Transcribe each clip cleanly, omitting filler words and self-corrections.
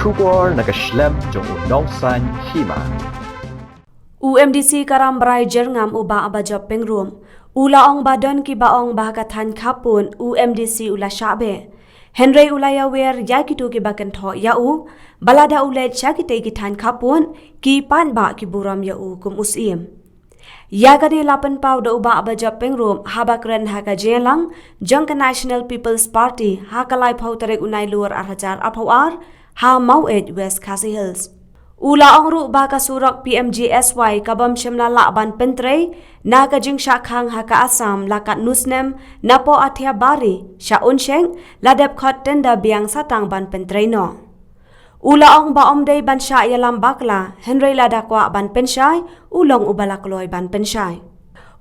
Kubor nagaslem jong unongsan hima. UMDC karam berai jerngam uba abajab pengrum. Ulaong badan ki baong bahakatan kapun UMDC ula syabe. Henry ulaya wer yakitu ki bakan tho yau. Balada ulet syakite ki tan kapun ki pan ba ki buram yau kum usim. Yagadi lapan pau da uba abajab pengrum habakren haka jelang jangka National People's Party hakalai pau terek unai luar arhajar apawar ha maued West Khasi Hills. Ula ongru baka surak PMGSY kabam shimla lakban pentre na kajing syakhang haka Assam lakat nusnem napo athia bari sya unsheng ladep khot tenda biang satang ban pentre no. Ula ong ba omdei ban sya yalam bakla Henry ladakwa ban pensyai ulong ubalakloi ban pensyai.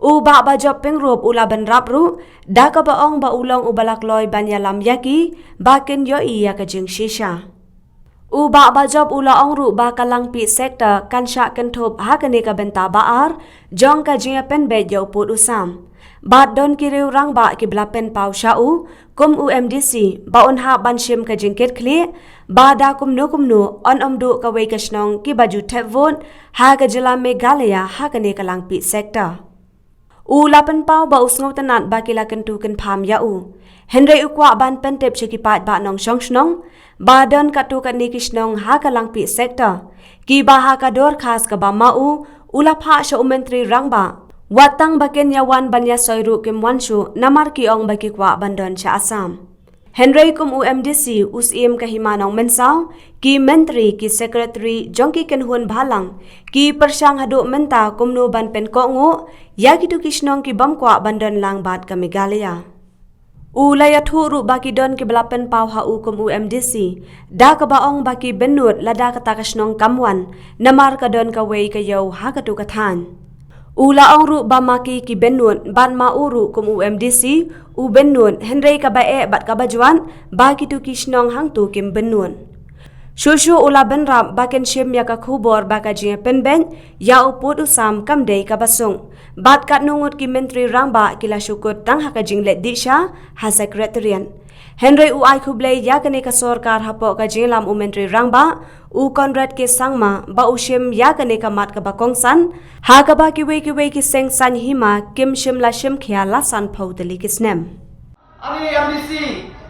Uba bajab pengrup ula ban rapru daka ba ong ba ulong ubalakloi ban yalam yaki bakin yoi ya kajing shisha. Uba bajab ula ongru ba kalang pi sektor kan syak kentup hakane ka benta baar jong ka jia penbet yo put usam. Bat don kiriu rang ba ki blapen pau syau kum UMDC ba unha ban shim ka jingket kli ba da kumnu on omdu ka wei kasnong ki baju tevon ha ka jila Meghalaya hakane kalang pi sektor. Lapan pau ba usngau tanat ba kila kentu ken pham yau. Henry ukwa ban pentep chikipat ba nong shnong badan katu kat ni kisnong ha kalang pi sektor ki ba ha ka dor khas ka ba mau ula pha sha umentri rangba watang baken yawan banya soiru kim wanshu namar ki ong ba ki kwa bandon cha Assam. Henry kum UMDC usim ka himanong mensau ki menteri ki secretary jongki kenhun bhalang ki persyang hadu menta kumnu ban pen ko ngo yakitu kisnong ki bamkwa bandon lang bat ka Meghalaya. Ulaya thuru baki don ki belapen pau ha kum UMDC da ka baong baki benut lada kata kasnong kamwan namar ka don ka wei ka yau ha ka tu kathan. Ula ong ru ba maki ki benut ban ma uru kum UMDC u benut Henry ka bae bat ka bajuan baki tu kisnong hang tu kim benut. Shushu ula benrap baken shim ya ka khubor baka jia penben ya uput usam kamdei ka basung. Bat kat nungut ki menteri rangba kila syukut tang haka jinglet disha ha sekretarian. Henry u ai khublei ya kane ka sorkar hapo ka jinglam u menteri rangba u Conrad ke sangma ba ushim ya kane ka mat ka bakongsan ha ka ba ki wei ki seng san hima kim shim la shim khia la san phau tali kisnem. Ani MDC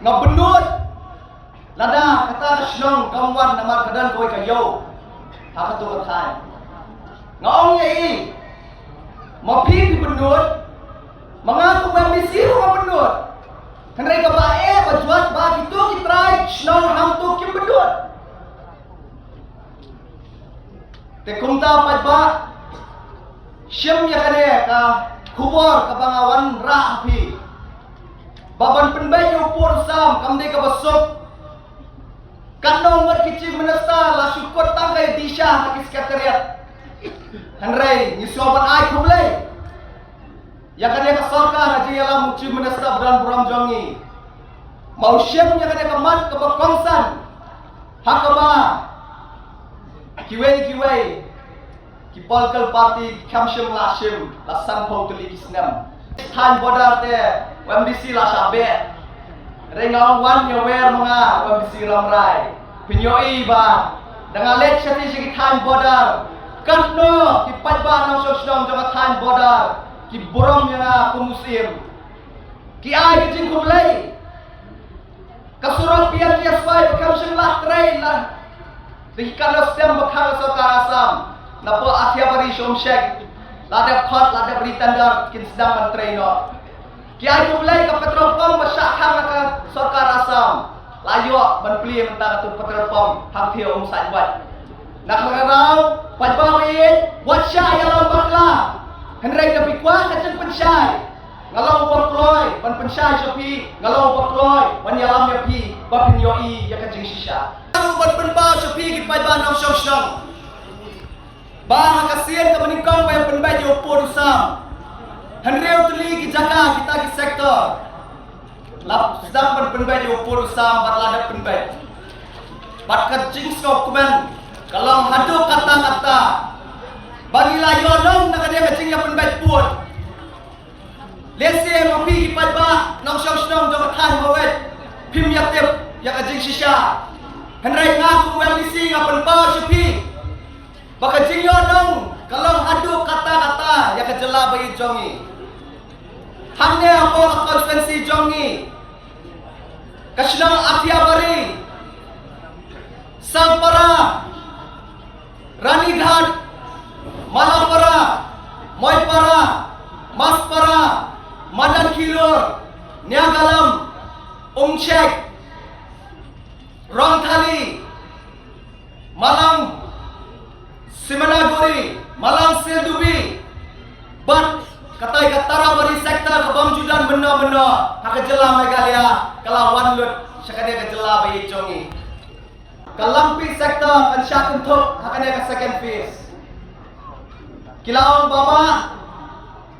ngabenut lada kata shnong kamwan namar kadan koi ka yo ha ka tu ka thai ngong ye mapi di benut mengaku MDC ro benut henry ka bae bajuat ba gitu ki try shnong ham tu kim benut te kumta pajba syem ya kane ka khubor ka bangawan ra api baban penbay yo pur sam kamde ka basuk kanong ngat kici menesta la syukur tangkai disha haki sekretariat Henry ni sobat ai kublai ya kane ka sarkar aji yalam muci menesta beran buram jongi mau syem ya kane ka mat ka bakongsan hakaba kiwei ki political party kamshim la shim la sanpau tuli kisnam than border te MDC la sabe Rengang wan nyawer mga UMDC ramrai pinyoi ba dengan let syati sigi than border kanno ki pajba nang sosnong jama than border ki borom nga kumusim ki ai ki jing kumlai kasurang PMGSY kamshim la train la dikalo stem bakhang sarkar Assam napo athia bari shomshek ladap khot ladap ritandar kin sedang menteri no ki ai kumlai ka petrol pump masyakhang ka sarkar Assam layo ban pli mentang tu petrol pump hang thio sajbat nak mengarau pajba wi wacha yalam bakla henry ka pikwa ka chen pensyai ngalau berkloi ban pensyai sopi ngalau berkloi ban yalam ya pi ba pinyoi ya ka jing shisha ban penba sopi ki pajba nang shong bah kasian ka meningkong ba penbai di opor usam henry utli ki jaka kita ki sektor lap sedang penbai di opor usam bat ladap penbai bat ka jing skop kumen kalau hadu kata-kata bagi layonong nak dia kecing yang penbai pun lese mapi ki pajba nang shong jong tan bawet pim ya tip ya kajing shisha Henry ngaku MDC ngapen pa syapi. Baka jingyo nong kalau adu kata-kata ya kejela bagi jongi. Hamne apa konstituensi jongi. Kasnang Atiabari, Sangpara, Ranighat, Malapara, Moipara, Maspara, Madan Kilur, Niagalam, Umcek, Rongthali, Malang, Simanaguri, Malang Sildubi, Bat, katai katara bari sektor kebamjudan benda-benda hakajela Meghalaya kalawan lut sakade kajela bayi jongi kalampi sektor kan syakun thok hakane ka second phase kilaong baba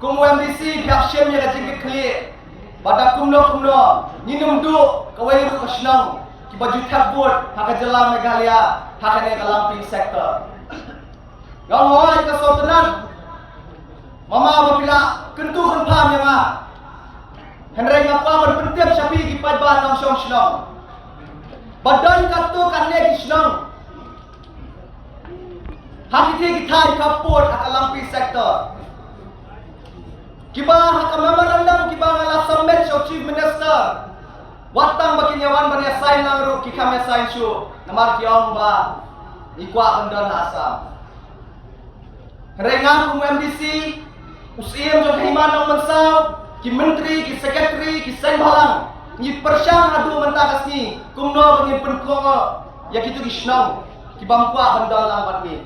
kum MDC biapshem ya kajingit khli pada kumno ninum du kawai ru kasnang ki baju thabut hakajela Meghalaya hakane kalampi sektor ngawai ka sotenan Mama apabila kentu kenpam yang Henry ngapa berpentiap syapi kipat batang syong syong badan katu kanne kisnong hakiti kita kapur akalampi sektor kiba haka memorandum kiba ngala submit show chief minister watang bagi nyawan bani sign lang ru kikame sign show namar kiong ba ikwa kendon asam Henry ngaku MDC Usim jo himanong mansau ki menteri ki sekretari ki senbalang ni persyang adu mentas ni kumno pengi penkongo ya kitu ki snau ki bangkwa bandal lambat ni.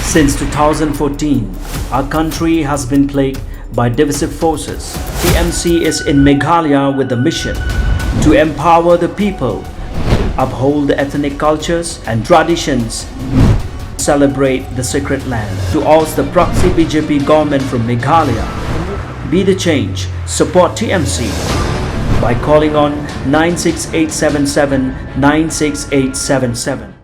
Since 2014, our country has been plagued by divisive forces. TMC is in Meghalaya with the mission to empower the people, uphold the ethnic cultures and traditions, celebrate the sacred land. To oust the proxy BJP government from Meghalaya, be the change, support TMC by calling on 96877 96877.